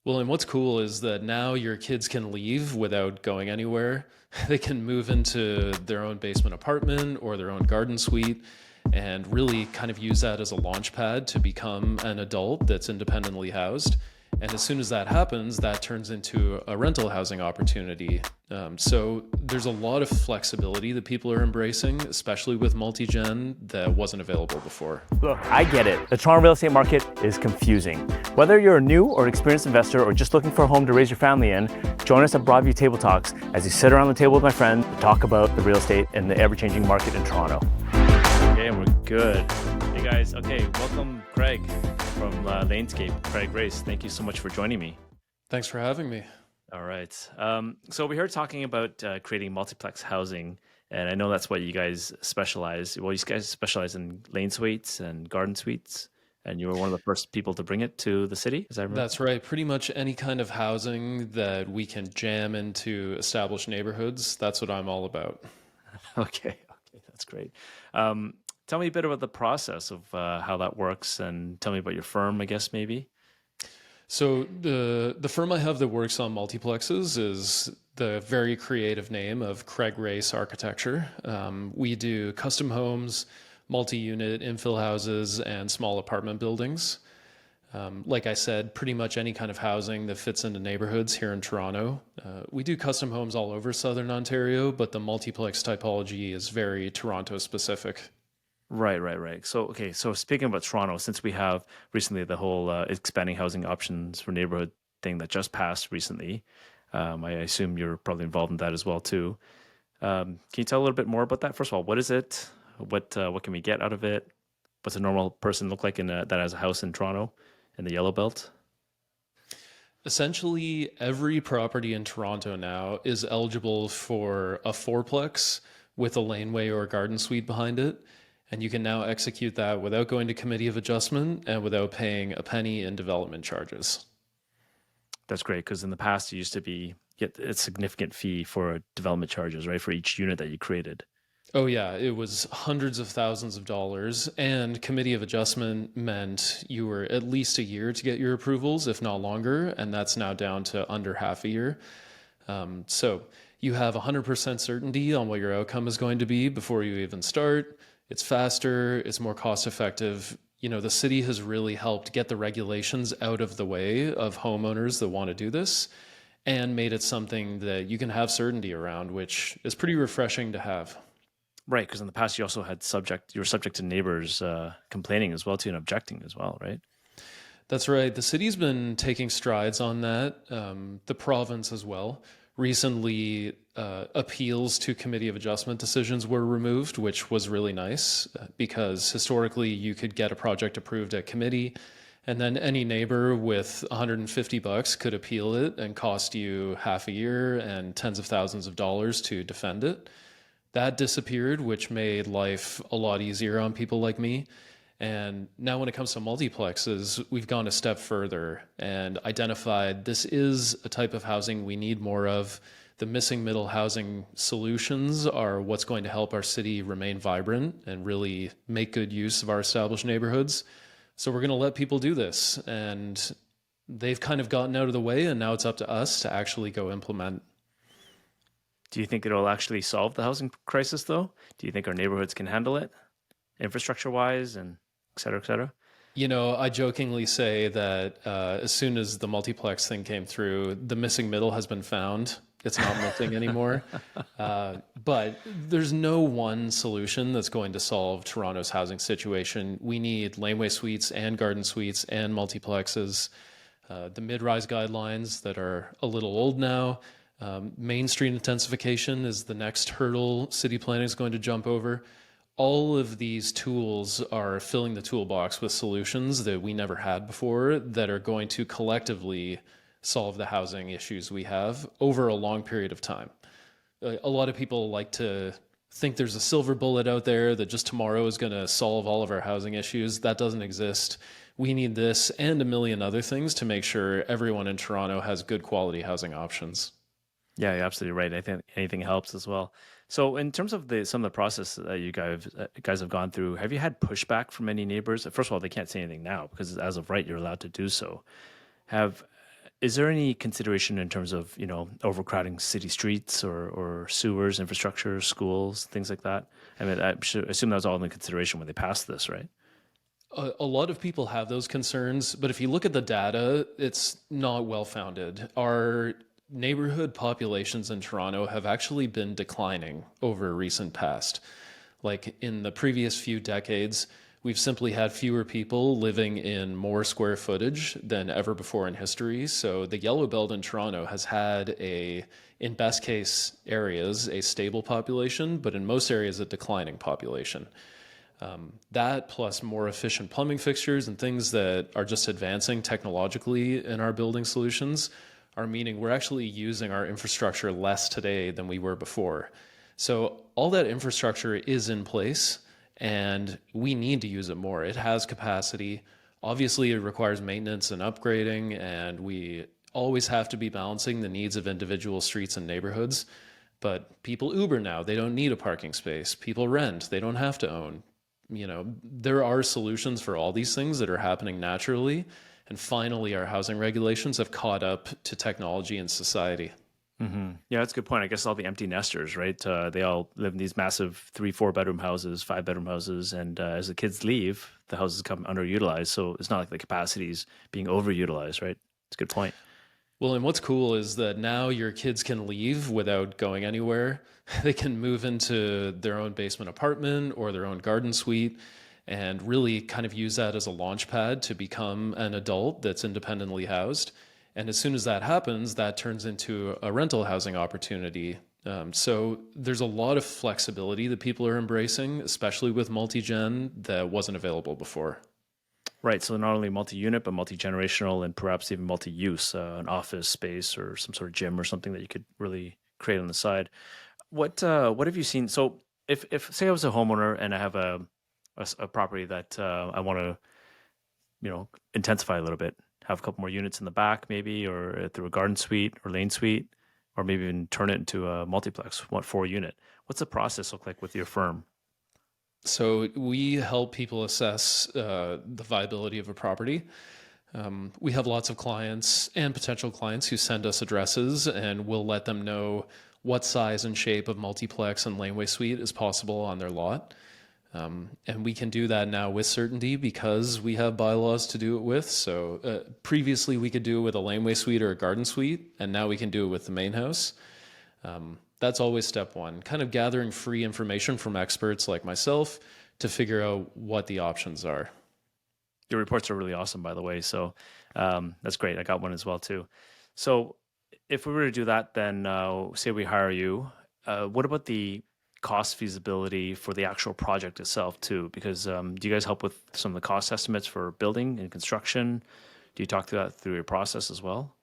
Well, and what's cool is that now your kids can leave without going anywhere. They can move into their own basement apartment or their own garden suite and really kind of use that as a launch pad to become an adult that's independently housed. And as soon as that happens, that turns into a rental housing opportunity. So there's a lot of flexibility that people are embracing, especially with multi-gen that wasn't available before. Look, I get it. The Toronto real estate market is confusing. Whether you're a new or experienced investor or just looking for a home to raise your family in, join us at Broadview Table Talks as you sit around the table with my friend to talk about the real estate and the ever-changing market in Toronto. Okay, and we're good. Hey guys, okay, welcome Craig from Lanescape, Craig Race. Thank you so much for joining me. Thanks for having me. All right. So we're here talking about creating multiplex housing, and I know that's what you guys specialize. Well, you guys specialize in lane suites and garden suites, and you were one of the first people to bring it to the city. Is that right? That's right. Pretty much any kind of housing that we can jam into established neighborhoods, that's what I'm all about. Okay, that's great. Tell me a bit about the process of how that works, and tell me about your firm, I guess, maybe. So the firm I have that works on multiplexes is the very creative name of Craig Race Architecture. We do custom homes, multi-unit infill houses, and small apartment buildings. Like I said, pretty much any kind of housing that fits into neighborhoods here in Toronto. We do custom homes all over Southern Ontario, but the multiplex typology is very Toronto specific. Right. So, okay, so speaking about Toronto, since we have recently the whole expanding housing options for neighborhood thing that just passed recently, I assume you're probably involved in that as well too. Can you tell a little bit more about that? First of all, what is it? What can we get out of it? What's a normal person look like that has a house in Toronto in the Yellow Belt? Essentially, every property in Toronto now is eligible for a fourplex with a laneway or a garden suite behind it. And you can now execute that without going to committee of adjustment and without paying a penny in development charges. That's great, because in the past you used to get a significant fee for development charges, right, for each unit that you created. Oh yeah, it was hundreds of thousands of dollars, and committee of adjustment meant you were at least a year to get your approvals, if not longer, and that's now down to under half a year. So you have 100% certainty on what your outcome is going to be before you even start. It's faster, it's more cost effective. You know, the city has really helped get the regulations out of the way of homeowners that want to do this and made it something that you can have certainty around, which is pretty refreshing to have. Right, because in the past you were subject to neighbors complaining as well too and objecting as well, right? That's right. The city's been taking strides on that. The province as well. Recently, appeals to committee of adjustment decisions were removed, which was really nice because historically you could get a project approved at committee and then any neighbor with $150 could appeal it and cost you half a year and tens of thousands of dollars to defend it. That disappeared, which made life a lot easier on people like me. And now when it comes to multiplexes, we've gone a step further and identified this is a type of housing we need more of. The missing middle housing solutions are what's going to help our city remain vibrant and really make good use of our established neighborhoods. So we're going to let people do this. And they've kind of gotten out of the way, and now it's up to us to actually go implement. Do you think it'll actually solve the housing crisis though? Do you think our neighborhoods can handle it infrastructure wise and et cetera, et cetera? You know, I jokingly say that as soon as the multiplex thing came through, the missing middle has been found. It's not missing anymore. But there's no one solution that's going to solve Toronto's housing situation. We need laneway suites and garden suites and multiplexes. The mid-rise guidelines that are a little old now. Main Street intensification is the next hurdle city planning is going to jump over. All of these tools are filling the toolbox with solutions that we never had before that are going to collectively solve the housing issues we have over a long period of time. A lot of people like to think there's a silver bullet out there that just tomorrow is going to solve all of our housing issues. That doesn't exist. We need this and a million other things to make sure everyone in Toronto has good quality housing options. Yeah, you're absolutely right. I think anything helps as well. So, in terms of some of the process that you guys have gone through, have you had pushback from any neighbors? First of all, they can't say anything now because as of right, you're allowed to do so. Have Is there any consideration in terms of, overcrowding city streets or sewers, infrastructure, schools, things like that? I mean, I should assume that was all in consideration when they passed this, right? A lot of people have those concerns, but if you look at the data, it's not well founded. Our neighborhood populations in Toronto have actually been declining over recent past. Like in the previous few decades, we've simply had fewer people living in more square footage than ever before in history. So the yellow belt in Toronto has had in best case areas, a stable population, but in most areas, a declining population. That plus more efficient plumbing fixtures and things that are just advancing technologically in our building solutions are meaning we're actually using our infrastructure less today than we were before. So all that infrastructure is in place and we need to use it more. It has capacity. Obviously, it requires maintenance and upgrading, and we always have to be balancing the needs of individual streets and neighborhoods. But people Uber now, they don't need a parking space. People rent, they don't have to own. There are solutions for all these things that are happening naturally. And finally, our housing regulations have caught up to technology and society. Yeah, that's a good point. I guess all the empty nesters, right? They all live in these massive 3, 4 bedroom houses, 5 bedroom houses, and as the kids leave, the houses come underutilized. So it's not like the capacity is being overutilized, right? It's a good point. Well, and what's cool is that now your kids can leave without going anywhere. They can move into their own basement apartment or their own garden suite and really kind of use that as a launch pad to become an adult that's independently housed. And as soon as that happens, that turns into a rental housing opportunity. So there's a lot of flexibility that people are embracing, especially with multi-gen, that wasn't available before. Right. So not only multi-unit, but multi-generational and perhaps even multi-use, an office space or some sort of gym or something that you could really create on the side. What have you seen? So if say I was a homeowner and I have a property that I want to intensify a little bit, have a couple more units in the back maybe, or through a garden suite or lane suite, or maybe even turn it into a multiplex, 4 unit. What's the process look like with your firm? So we help people assess the viability of a property. We have lots of clients and potential clients who send us addresses, and we'll let them know what size and shape of multiplex and laneway suite is possible on their lot. And we can do that now with certainty because we have bylaws to do it with. So previously we could do it with a laneway suite or a garden suite, and now we can do it with the main house. That's always step one, kind of gathering free information from experts like myself to figure out what the options are. Your reports are really awesome, by the way. So that's great. I got one as well too. So if we were to do that, then say we hire you, what about the cost feasibility for the actual project itself too? Because do you guys help with some of the cost estimates for building and construction? Do you talk through that through your process as well?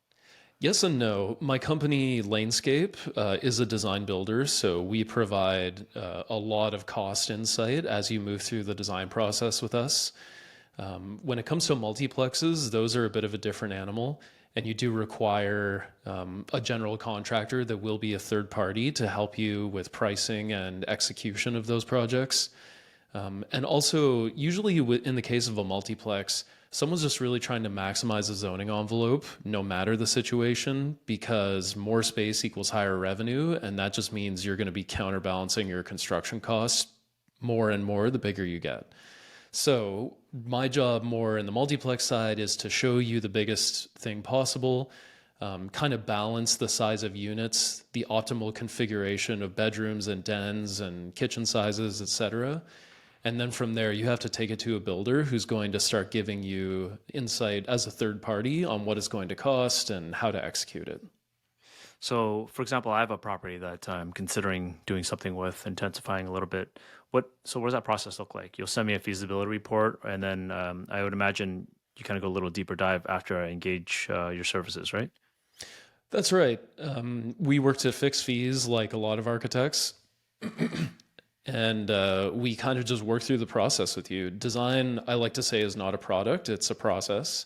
Yes and no. My company, Lanescape, is a design builder, so we provide a lot of cost insight as you move through the design process with us. When it comes to multiplexes, those are a bit of a different animal, and you do require a general contractor that will be a third party to help you with pricing and execution of those projects. And also, usually in the case of a multiplex, someone's just really trying to maximize the zoning envelope, no matter the situation, because more space equals higher revenue. And that just means you're going to be counterbalancing your construction costs more and more the bigger you get. So my job more in the multiplex side is to show you the biggest thing possible, kind of balance the size of units, the optimal configuration of bedrooms and dens and kitchen sizes, etc. And then from there, you have to take it to a builder who's going to start giving you insight as a third party on what it's going to cost and how to execute it. So, for example, I have a property that I'm considering doing something with, intensifying a little bit. So what does that process look like? You'll send me a feasibility report, and then I would imagine you kind of go a little deeper dive after I engage your services, right? That's right. We work to fixed fees like a lot of architects. And we kind of just work through the process with you. Design, I like to say, is not a product, it's a process.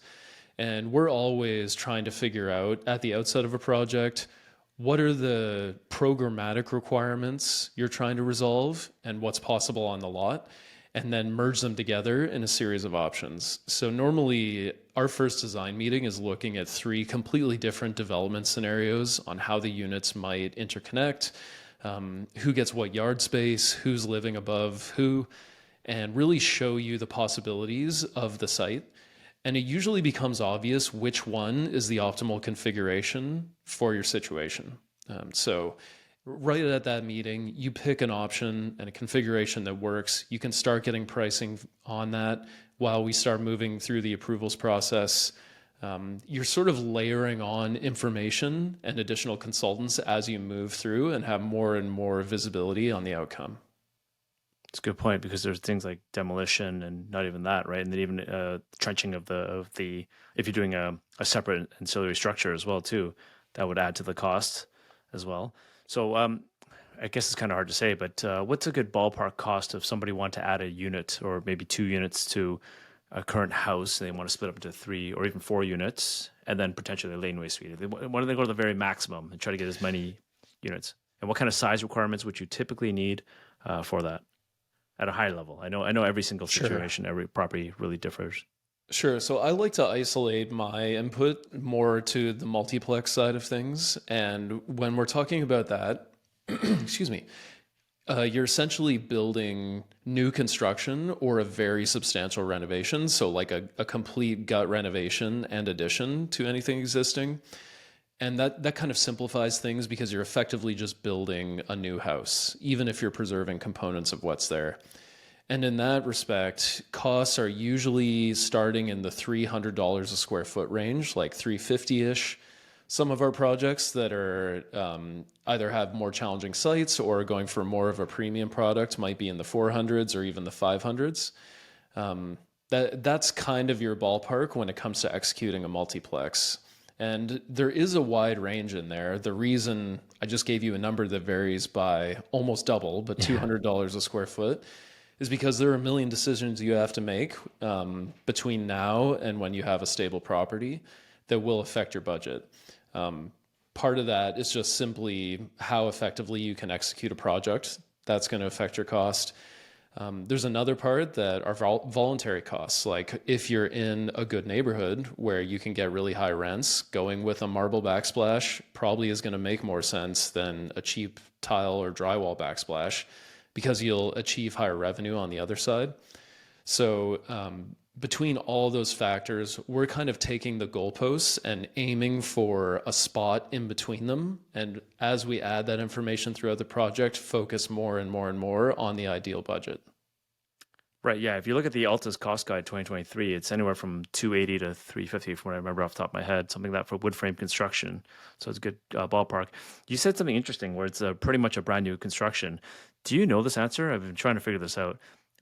And we're always trying to figure out at the outset of a project, what are the programmatic requirements you're trying to resolve and what's possible on the lot? and then merge them together in a series of options. So normally our first design meeting is looking at three completely different development scenarios on how the units might interconnect, who gets what yard space, who's living above who, and really show you the possibilities of the site. And it usually becomes obvious which one is the optimal configuration for your situation. So right at that meeting, you pick an option and a configuration that works. You can start getting pricing on that while we start moving through the approvals process. You're sort of layering on information and additional consultants as you move through and have more and more visibility on the outcome. It's a good point, because there's things like demolition and not even that, right? And then even trenching of the if you're doing a separate ancillary structure as well too, that would add to the cost as well. So I guess it's kind of hard to say, but what's a good ballpark cost if somebody want to add a unit or maybe 2 units to a current house and they want to split up into 3 or even 4 units and then potentially a laneway suite? Why do they go to the very maximum and try to get as many units? And what kind of size requirements would you typically need for that at a high level? I know every single situation, Sure. every property really differs. Sure. So I like to isolate my input more to the multiplex side of things. And when we're talking about that, excuse me, you're essentially building new construction or a very substantial renovation. So like a complete gut renovation and addition to anything existing. And that kind of simplifies things because you're effectively just building a new house, even if you're preserving components of what's there. And in that respect, costs are usually starting in the $300 a square foot range, like 350-ish. Some of our projects that are either have more challenging sites or are going for more of a premium product might be in the 400s or even the 500s. That's kind of your ballpark when it comes to executing a multiplex. And there is a wide range in there. The reason I just gave you a number that varies by almost double, but $200 a square foot, is because there are a million decisions you have to make between now and when you have a stable property that will affect your budget. Part of that is just simply how effectively you can execute a project. That's going to affect your cost. There's another part that are voluntary costs. Like if you're in a good neighborhood where you can get really high rents, going with a marble backsplash probably is going to make more sense than a cheap tile or drywall backsplash, because you'll achieve higher revenue on the other side. So between all those factors, we're kind of taking the goalposts and aiming for a spot in between them. And as we add that information throughout the project, focus more and more and more on the ideal budget. Right. Yeah. If you look at the Altus Cost Guide 2023, it's anywhere from 280 to 350, from what I remember off the top of my head, something like that for wood frame construction. So it's a good ballpark. You said something interesting where it's pretty much a brand new construction. Do you know this answer? I've been trying to figure this out.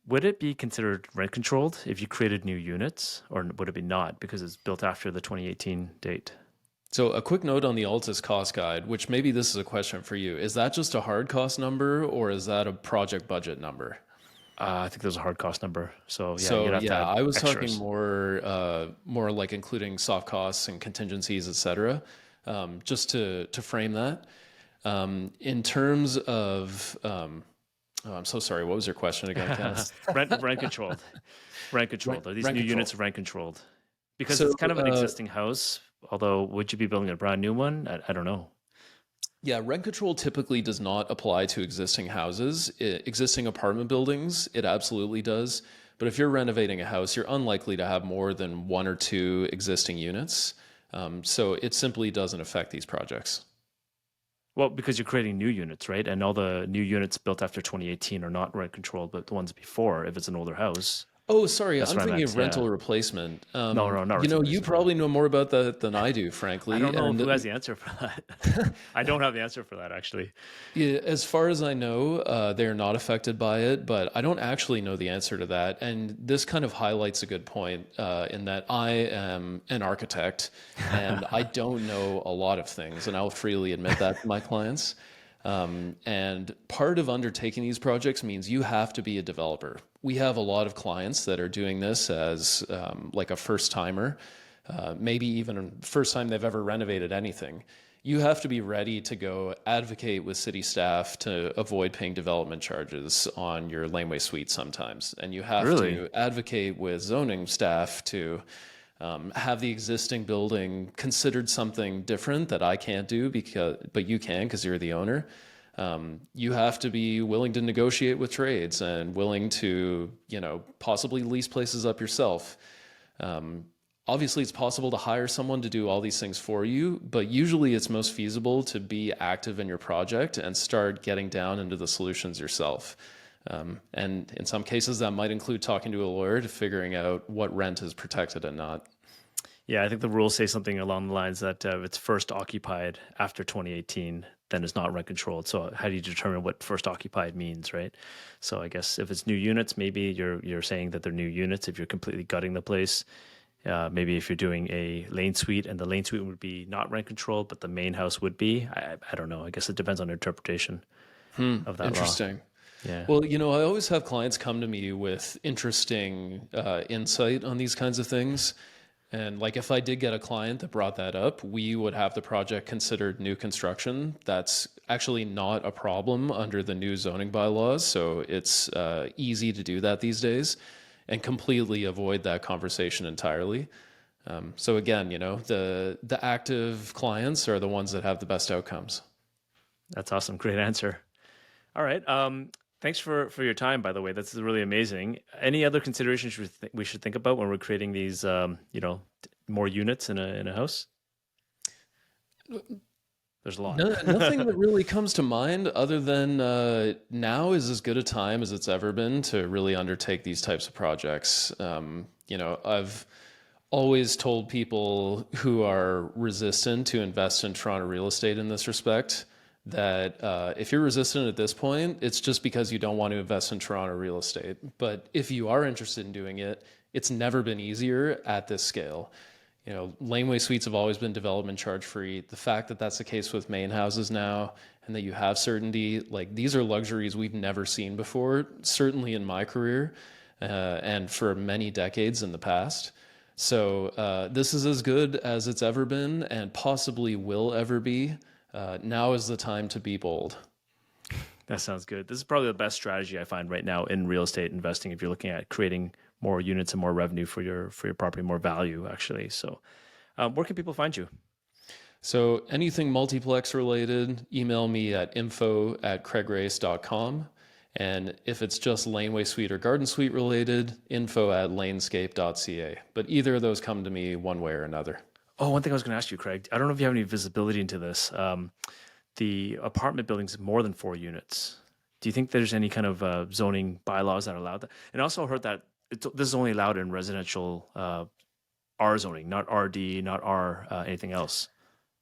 Would it be considered rent controlled if you created new units, or would it be not because it's built after the 2018 date? So a quick note on the Altus Cost Guide, which maybe this is a question for you. Is that just a hard cost number or is that a project budget number? I think there's a hard cost number. So yeah, So you'd have to yeah, add I was talking extras. more like including soft costs and contingencies, et cetera, just to frame that. In terms of, oh, I'm so sorry. What was your question again, Kenneth? Rent controlled. Rent controlled. Are these Rent new control. units rent controlled? Because So it's kind of an existing house, although would you be building a brand new one? I don't know. yeah, rent control typically does not apply to existing houses. Existing apartment buildings, it absolutely does. But if you're renovating a house, you're unlikely to have more than 1 or 2 existing units. So it simply doesn't affect these projects. Well, because you're creating new units, right? And all the new units built after 2018 are not rent controlled, but the ones before, if it's an older house. Oh, sorry. That's I'm what I thinking meant. of Yeah. rental replacement. No, no, not rental You replacement. No. probably know more about that than I do, I frankly. don't know who has And the answer for that. I don't have the answer for that, actually. yeah, as far as I know, they're not affected by it, but I don't actually know the answer to that. And this kind of highlights a good point in that I am an architect and I don't know a lot of things, and I'll freely admit that to my clients. And part of undertaking these projects means you have to be a developer. We have a lot of clients that are doing this as like a first timer. maybe even first time they've ever renovated anything. You have to be ready to go advocate with city staff to avoid paying development charges on your laneway suite sometimes. And you have Really? to advocate with zoning staff to have the existing building considered something different that I can't do but you can because you're the owner. You have to be willing to negotiate with trades and willing to, possibly lease places up yourself. Obviously, it's possible to hire someone to do all these things for you, but usually it's most feasible to be active in your project and start getting down into the solutions yourself. And in some cases, that might include talking to a lawyer to figuring out what rent is protected and not. Yeah, I think the rules say something along the lines that if it's first occupied after 2018, then it's not rent controlled. So how do you determine what first occupied means, right? So I guess if it's new units, maybe you're saying that they're new units. If you're completely gutting the place, maybe if you're doing a lane suite and the lane suite would be not rent controlled, but the main house would be. I don't know. I guess it depends on interpretation of that Interesting. law. Yeah. Well, I always have clients come to me with interesting insight on these kinds of things. And like if I did get a client that brought that up, we would have the project considered new construction. That's actually not a problem under the new zoning bylaws. So it's easy to do that these days and completely avoid that conversation entirely. So again, the active clients are the ones that have the best outcomes. That's awesome. Great answer. All right. Thanks for your time, by the way. That's really amazing. Any other considerations we should think about when we're creating these, more units in a house? There's a lot. Nothing that really comes to mind other than now is as good a time as it's ever been to really undertake these types of projects. I've always told people who are resistant to invest in Toronto real estate in this respect that if you're resistant at this point, it's just because you don't want to invest in Toronto real estate. But if you are interested in doing it, it's never been easier at this scale. Laneway suites have always been development charge free. The fact that that's the case with main houses now and that you have certainty, like these are luxuries we've never seen before, certainly in my career and for many decades in the past. So this is as good as it's ever been and possibly will ever be. Now is the time to be bold. That sounds good. This is probably the best strategy I find right now in real estate investing if you're looking at creating more units and more revenue for your property, more value actually. So where can people find you? So anything multiplex related, email me at info@craigrace.com. And if it's just laneway suite or garden suite related, info@lanescape.ca. But either of those come to me one way or another. Oh, one thing I was going to ask you, Craig, I don't know if you have any visibility into this. The apartment buildings, more than 4 units. Do you think there's any kind of zoning bylaws that allow that? And I also heard that this is only allowed in residential R zoning, not RD, not R anything else.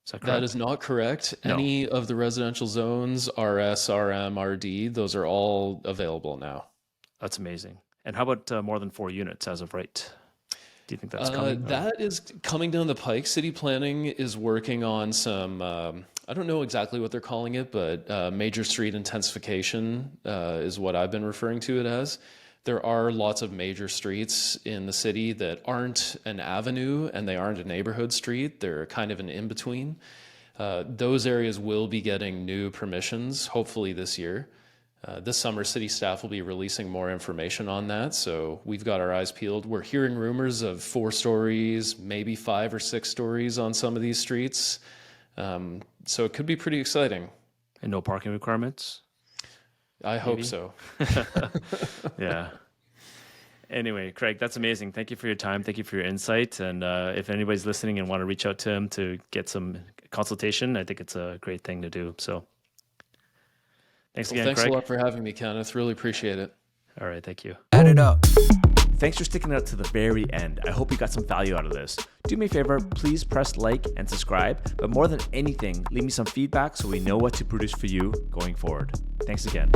Is that correct? That is not correct. No. Any of the residential zones, RS, RM, RD, those are all available now. That's amazing. And how about more than 4 units as of right? Do you think that's coming? That is coming down the pike. City planning is working on some, I don't know exactly what they're calling it, but major street intensification is what I've been referring to it as. There are lots of major streets in the city that aren't an avenue and they aren't a neighborhood street. They're kind of an in-between. Those areas will be getting new permissions, hopefully this year. This summer, city staff will be releasing more information on that, so we've got our eyes peeled. We're hearing rumors of 4 stories, maybe 5 or 6 stories on some of these streets. So it could be pretty exciting. And no parking requirements? I hope so. Yeah. Anyway, Craig, that's amazing. Thank you for your time. Thank you for your insight. And if anybody's listening and want to reach out to him to get some consultation, I think it's a great thing to do. So thanks again, Thanks Craig. a lot for having me, Kenneth. Really appreciate it. All right. Thank you. Add it up. Thanks for sticking out to the very end. I hope you got some value out of this. Do me a favor, please press like and subscribe. But more than anything, leave me some feedback so we know what to produce for you going forward. Thanks again.